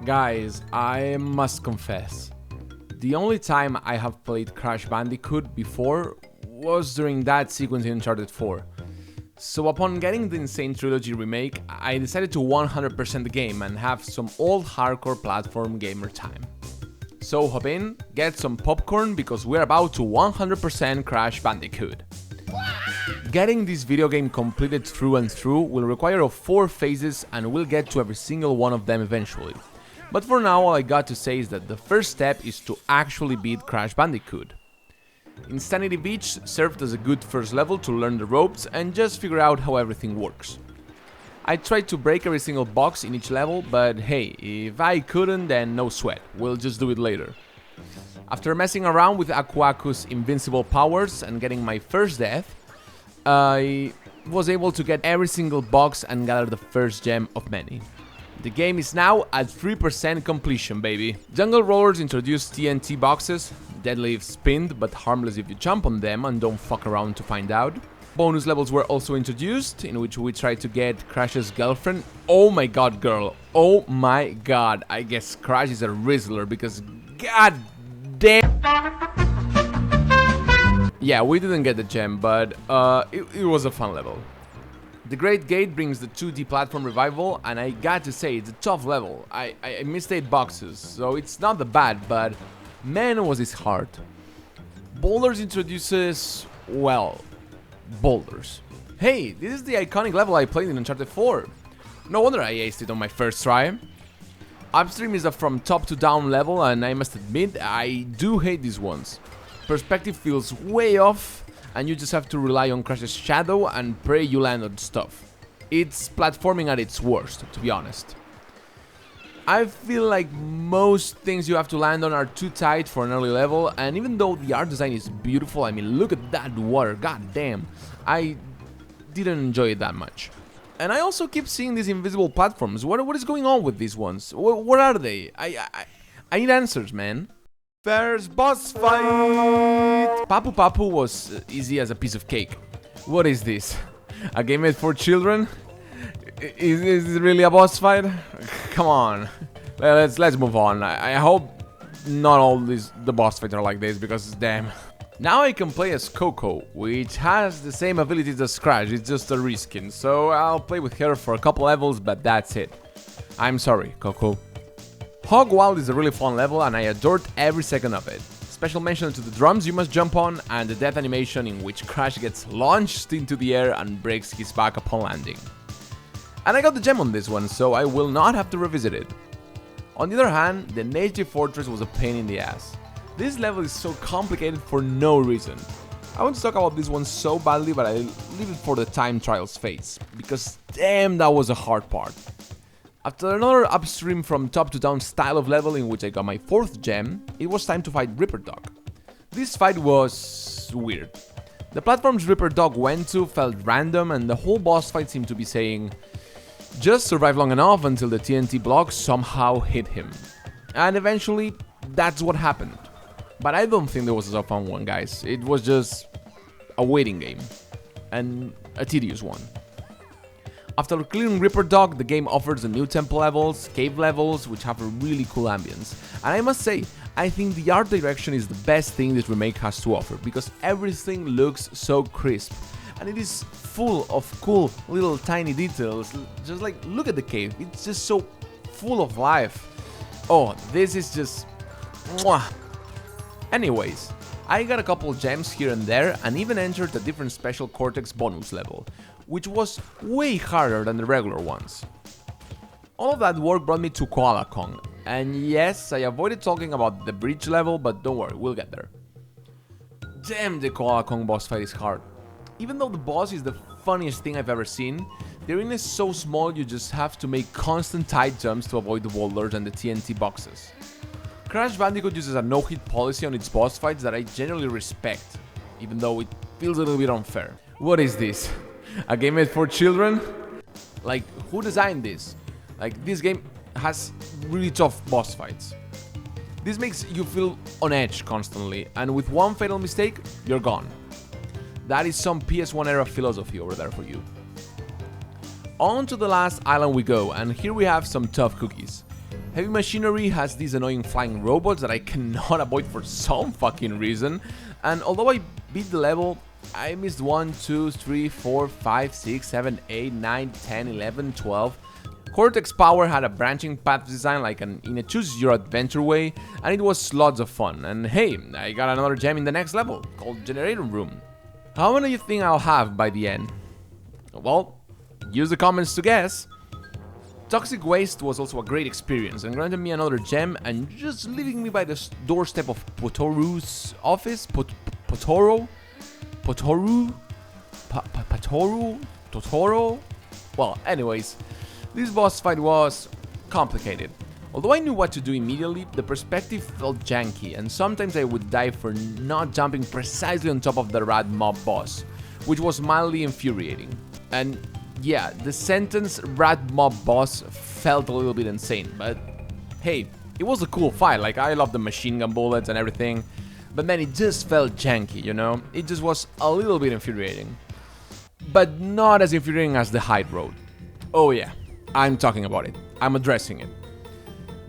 Guys, I must confess, the only time I have played Crash Bandicoot before was during that sequence in Uncharted 4. So upon getting the Insane Trilogy remake, I decided to 100% the game and have some old hardcore platform gamer time. So hop in, get some popcorn because we're about to 100% Crash Bandicoot. Getting this video game completed through and through will require 4 phases and we'll get to every single one of them eventually. But for now, all I got to say is that the first step is to actually beat Crash Bandicoot. Insanity Beach served as a good first level to learn the ropes and just figure out how everything works. I tried to break every single box in each level, but hey, if I couldn't, then no sweat, we'll just do it later. After messing around with Aku Aku's invincible powers and getting my first death, I was able to get every single box and gather the first gem of many. The game is now at 3% completion, baby. Jungle Rollers introduced TNT boxes, deadly if spinned but harmless if you jump on them and don't fuck around to find out. Bonus levels were also introduced, in which we tried to get Crash's girlfriend. Oh my god, girl. Oh my god. I guess Crash is a Rizzler because god damn. Yeah, we didn't get the gem, but it was a fun level. The Great Gate brings the 2D platform revival, and I got to say, it's a tough level. I missed 8 boxes, so it's not that bad, but man was it hard. Boulders introduces, well, boulders. Hey, this is the iconic level I played in Uncharted 4. No wonder I aced it on my first try. Upstream is a from top to down level, and I must admit, I do hate these ones. Perspective feels way off, and you just have to rely on Crash's shadow and pray you land on stuff. It's platforming at its worst, to be honest. I feel like most things you have to land on are too tight for an early level, and even though the art design is beautiful, I mean, look at that water, god damn, I didn't enjoy it that much. And I also keep seeing these invisible platforms. What is going on with these ones? What are they? I need answers, man. First boss fight! Papu Papu was easy as a piece of cake. What is this? A game made for children? Is this really a boss fight? Come on. Let's move on. I hope not all the boss fights are like this because damn. Now I can play as Coco, which has the same abilities as Crash, it's just a reskin. So I'll play with her for a couple levels, but that's it. I'm sorry, Coco. Hog Wild is a really fun level and I adored every second of it. Special mention to the drums you must jump on and the death animation in which Crash gets launched into the air and breaks his back upon landing. And I got the gem on this one, so I will not have to revisit it. On the other hand, the Native Fortress was a pain in the ass. This level is so complicated for no reason. I want to talk about this one so badly, but I leave it for the time trials phase, because damn that was a hard part. After another upstream from top to down style of level in which I got my 4th gem, it was time to fight Ripper Dog. This fight was weird. The platforms Ripper Dog went to felt random and the whole boss fight seemed to be saying, just survive long enough until the TNT block somehow hit him. And eventually, that's what happened. But I don't think there was a fun one, guys. It was just a waiting game. And a tedious one. After clearing Ripper Dog, the game offers the new temple levels, cave levels, which have a really cool ambience. And I must say, I think the art direction is the best thing this remake has to offer, because everything looks so crisp. And it is full of cool little tiny details, just like, look at the cave, it's just so full of life. Oh, this is just... mwah. Anyways, I got a couple gems here and there, and even entered a different Special Cortex bonus level, which was way harder than the regular ones. All of that work brought me to Koala Kong, and yes, I avoided talking about the bridge level, but don't worry, we'll get there. Damn, the Koala Kong boss fight is hard. Even though the boss is the funniest thing I've ever seen, the arena is so small you just have to make constant tight jumps to avoid the boulders and the TNT boxes. Crash Bandicoot uses a no-hit policy on its boss fights that I generally respect, even though it feels a little bit unfair. What is this? A game made for children? Like, who designed this? Like, this game has really tough boss fights. This makes you feel on edge constantly, and with one fatal mistake, you're gone. That is some PS1 era philosophy over there for you. On to the last island we go, and here we have some tough cookies. Heavy Machinery has these annoying flying robots that I cannot avoid for some fucking reason, and although I beat the level, I missed 1, 2, 3, 4, 5, 6, 7, 8, 9, 10, 11, 12. Cortex Power had a branching path design like in a choose-your-adventure way, and it was lots of fun. And hey, I got another gem in the next level, called Generator Room. How many do you think I'll have by the end? Well, use the comments to guess. Toxic Waste was also a great experience and granted me another gem, and just leaving me by the doorstep of Potoru's office. Potoro? Totoro? Well, anyways, this boss fight was complicated. Although I knew what to do immediately, the perspective felt janky, and sometimes I would die for not jumping precisely on top of the rad mob boss, which was mildly infuriating. And yeah, the sentence rad mob boss felt a little bit insane, but hey, it was a cool fight. Like, I love the machine gun bullets and everything, but man, it just felt janky, you know? It just was a little bit infuriating, but not as infuriating as the Hide Road. Oh yeah, I'm talking about it. I'm addressing it.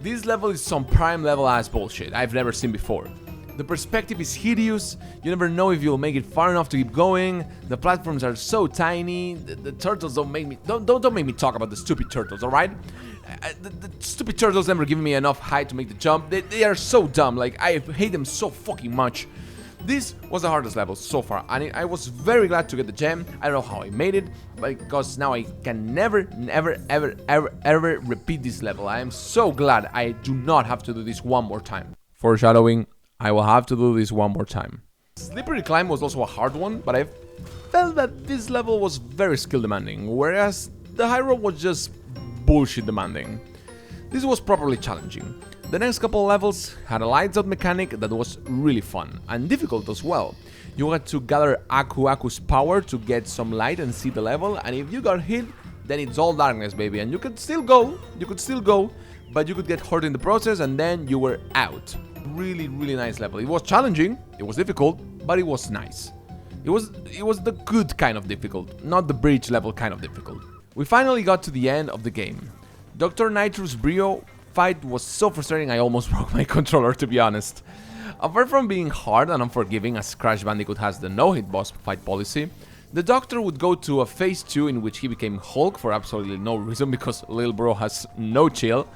This level is some prime level ass bullshit I've never seen before. The perspective is hideous, you never know if you'll make it far enough to keep going, the platforms are so tiny, the turtles don't make me... Don't make me talk about the stupid turtles, alright? The stupid turtles never give me enough height to make the jump, they are so dumb, like, I hate them so fucking much. This was the hardest level so far, and I was very glad to get the gem. I don't know how I made it, because now I can never repeat this level. I am so glad I do not have to do this one more time. Foreshadowing, I will have to do this one more time. Slippery Climb was also a hard one, but I felt that this level was very skill demanding, whereas the High Road was just bullshit demanding. This was properly challenging. The next couple levels had a lights out mechanic that was really fun, and difficult as well. You had to gather Aku's power to get some light and see the level, and if you got hit, then it's all darkness, baby, and you could still go, but you could get hurt in the process, and then you were out. Really nice level. It was challenging, it was difficult, but it was nice. It was the good kind of difficult, not the bridge level kind of difficult. We finally got to the end of the game. Dr. Nitro's Brio fight was so frustrating I almost broke my controller, to be honest. Apart from being hard and unforgiving, as Crash Bandicoot has the no-hit boss fight policy, the Doctor would go to a phase 2 in which he became Hulk for absolutely no reason because Lil Bro has no chill,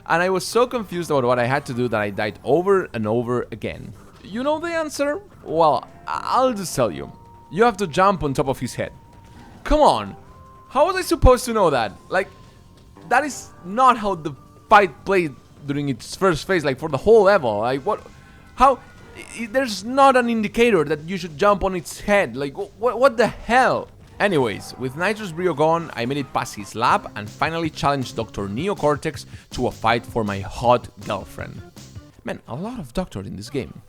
and I was so confused about what I had to do that I died over and over again. You know the answer? Well, I'll just tell you. You have to jump on top of his head. Come on! How was I supposed to know that? Like, that is not how the fight played during its first phase, like for the whole level. Like, what? How? There's not an indicator that you should jump on its head. Like, what the hell? Anyways, with Nitro's Brio gone, I made it past his lab and finally challenged Dr. Neo Cortex to a fight for my hot girlfriend. Man, a lot of doctors in this game.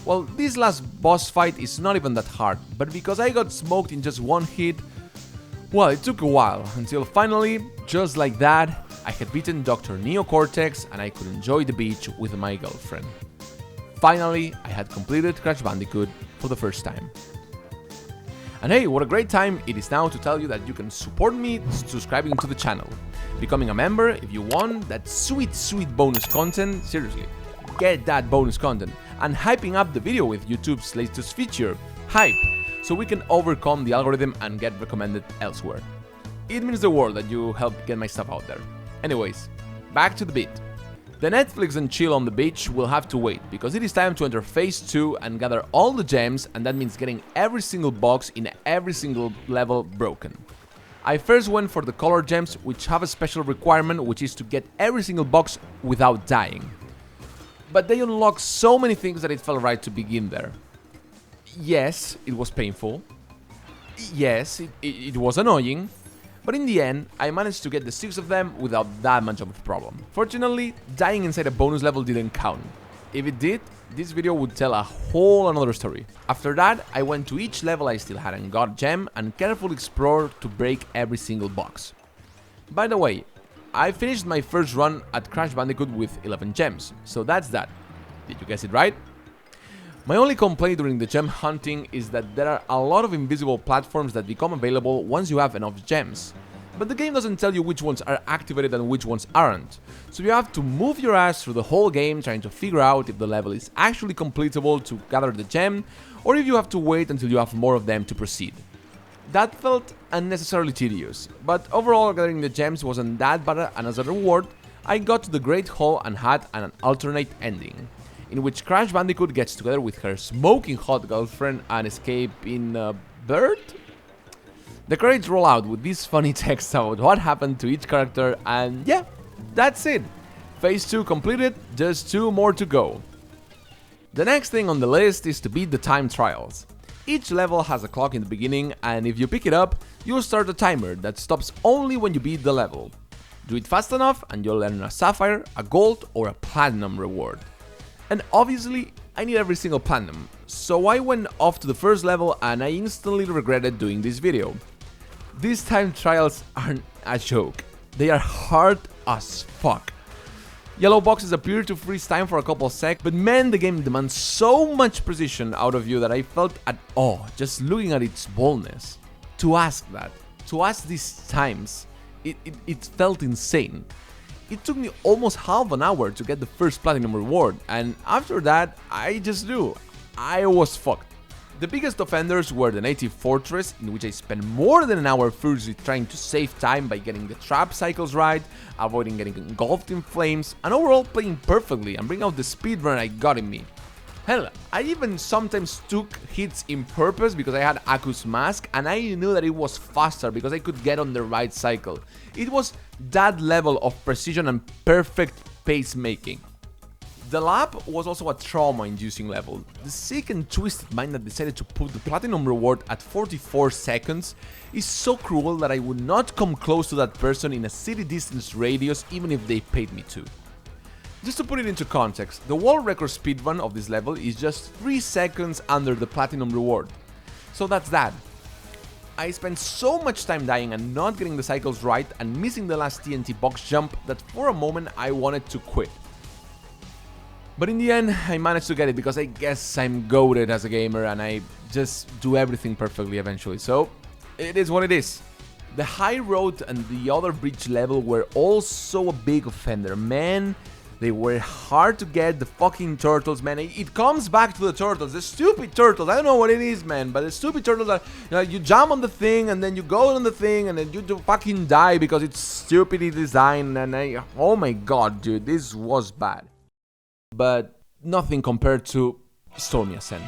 Well, this last boss fight is not even that hard, but because I got smoked in just one hit, well, it took a while, until finally, just like that, I had beaten Dr. Neo Cortex and I could enjoy the beach with my girlfriend. Finally, I had completed Crash Bandicoot for the first time. And hey, what a great time it is now to tell you that you can support me subscribing to the channel, becoming a member if you want that sweet bonus content, seriously, get that bonus content, and hyping up the video with YouTube's latest feature, Hype, so we can overcome the algorithm and get recommended elsewhere. It means the world that you help get my stuff out there. Anyways, back to the beat. The Netflix and chill on the beach will have to wait, because it is time to enter phase 2 and gather all the gems, and that means getting every single box in every single level broken. I first went for the color gems, which have a special requirement, which is to get every single box without dying. But they unlock so many things that it felt right to begin there. Yes, it was painful. Yes, it was annoying. But in the end, I managed to get the 6 of them without that much of a problem. Fortunately, dying inside a bonus level didn't count. If it did, this video would tell a whole another story. After that, I went to each level I still hadn't got a gem and carefully explored to break every single box. By the way, I finished my first run at Crash Bandicoot with 11 gems, so that's that. Did you guess it right? My only complaint during the gem hunting is that there are a lot of invisible platforms that become available once you have enough gems. but the game doesn't tell you which ones are activated and which ones aren't. So you have to move your ass through the whole game trying to figure out if the level is actually completable to gather the gem, or if you have to wait until you have more of them to proceed. That felt unnecessarily tedious, but overall gathering the gems wasn't that bad, and as a reward, I got to the Great Hall and had an alternate ending, in which Crash Bandicoot gets together with her smoking hot girlfriend and escape in a bird? The credits roll out with this funny text about what happened to each character, and yeah, that's it. Phase 2 completed, just 2 more to go. The next thing on the list is to beat the time trials. Each level has a clock in the beginning, and if you pick it up, you'll start a timer that stops only when you beat the level. Do it fast enough and you'll earn a sapphire, a gold, or a platinum reward. And obviously, I need every single platinum, so I went off to the first level and I instantly regretted doing this video. These time trials aren't a joke, they are hard as fuck. Yellow boxes appear to freeze time for a couple seconds, but man, the game demands so much precision out of you that I felt at awe just looking at its boldness. To ask these times, it felt insane. It took me almost half an hour to get the first platinum reward, and after that, I just knew I was fucked. The biggest offenders were the native fortress, in which I spent more than an hour furiously trying to save time by getting the trap cycles right, avoiding getting engulfed in flames, and overall playing perfectly and bring out the speedrun I got in me. Hell, I even sometimes took hits in purpose because I had Aku's mask and I knew that it was faster because I could get on the right cycle. It was that level of precision and perfect pace making. The lab was also a trauma-inducing level. The sick and twisted mind that decided to put the platinum reward at 44 seconds is so cruel that I would not come close to that person in a city distance radius even if they paid me to. Just to put it into context, the world record speedrun of this level is just 3 seconds under the platinum reward. So that's that. I spent so much time dying and not getting the cycles right and missing the last TNT box jump that for a moment I wanted to quit. But in the end, I managed to get it because I guess I'm goated as a gamer and I just do everything perfectly eventually, so it is what it is. The high road and the other bridge level were also a big offender, man. They were hard to get, the fucking turtles, man. It comes back to the turtles, the stupid turtles. I don't know what it is, man, but the stupid turtles are, you jump on the thing and then you go on the thing and then you fucking die because it's stupidly designed and oh my god, dude, this was bad. But nothing compared to Stormy Ascent.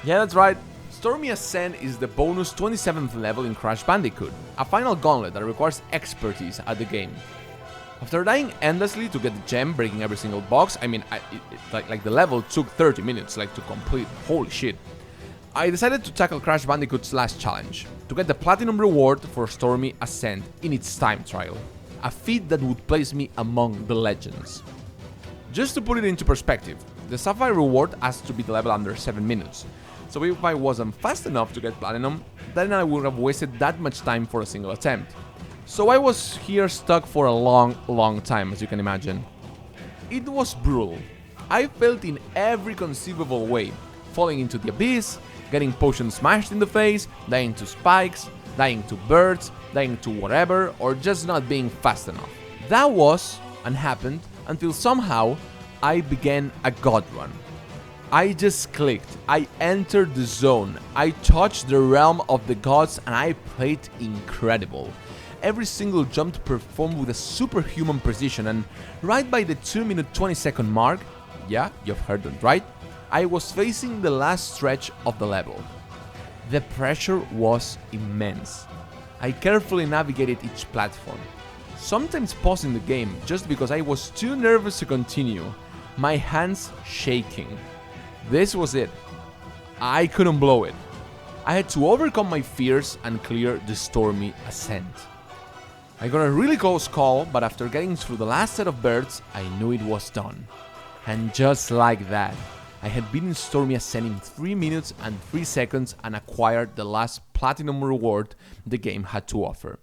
Yeah, that's right. Stormy Ascent is the bonus 27th level in Crash Bandicoot, a final gauntlet that requires expertise at the game. After dying endlessly to get the gem, breaking every single box, I mean, like the level took 30 minutes to complete, holy shit. I decided to tackle Crash Bandicoot's last challenge, to get the platinum reward for Stormy Ascent in its time trial, a feat that would place me among the legends. Just to put it into perspective, the Sapphire reward has to beat the level under 7 minutes, so if I wasn't fast enough to get platinum, then I would have wasted that much time for a single attempt. So I was here stuck for a long time, as you can imagine. It was brutal. I failed in every conceivable way, falling into the abyss, getting potions smashed in the face, dying to spikes, dying to birds, dying to whatever, or just not being fast enough. That was, and happened, until somehow I began a god run. I just clicked, I entered the zone, I touched the realm of the gods and I played incredible. Every single jump performed with a superhuman precision, and right by the 2-minute 20-second mark, yeah, you've heard that right, I was facing the last stretch of the level. The pressure was immense. I carefully navigated each platform, sometimes pausing the game just because I was too nervous to continue, my hands shaking. This was it. I couldn't blow it. I had to overcome my fears and clear the Stormy Ascent. I got a really close call, but after getting through the last set of birds, I knew it was done. And just like that, I had beaten Stormy Ascent in 3 minutes and 3 seconds and acquired the last platinum reward the game had to offer.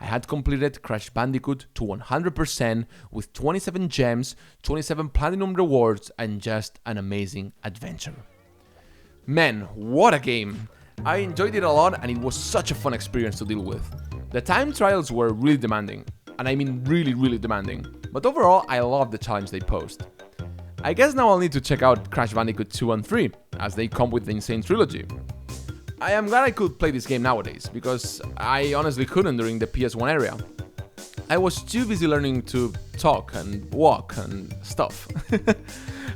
I had completed Crash Bandicoot to 100% with 27 gems, 27 platinum rewards, and just an amazing adventure. Man, what a game! I enjoyed it a lot and it was such a fun experience to deal with. The time trials were really demanding, and I mean really demanding, but overall I loved the challenge they posed. I guess now I'll need to check out Crash Bandicoot 2 and 3, as they come with the insane trilogy. I am glad I could play this game nowadays, because I honestly couldn't during the PS1 era. I was too busy learning to talk and walk and stuff.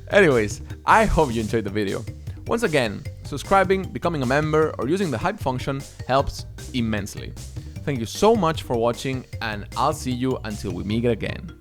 Anyways, I hope you enjoyed the video. Once again, subscribing, becoming a member, or using the hype function helps immensely. Thank you so much for watching, and I'll see you until we meet again.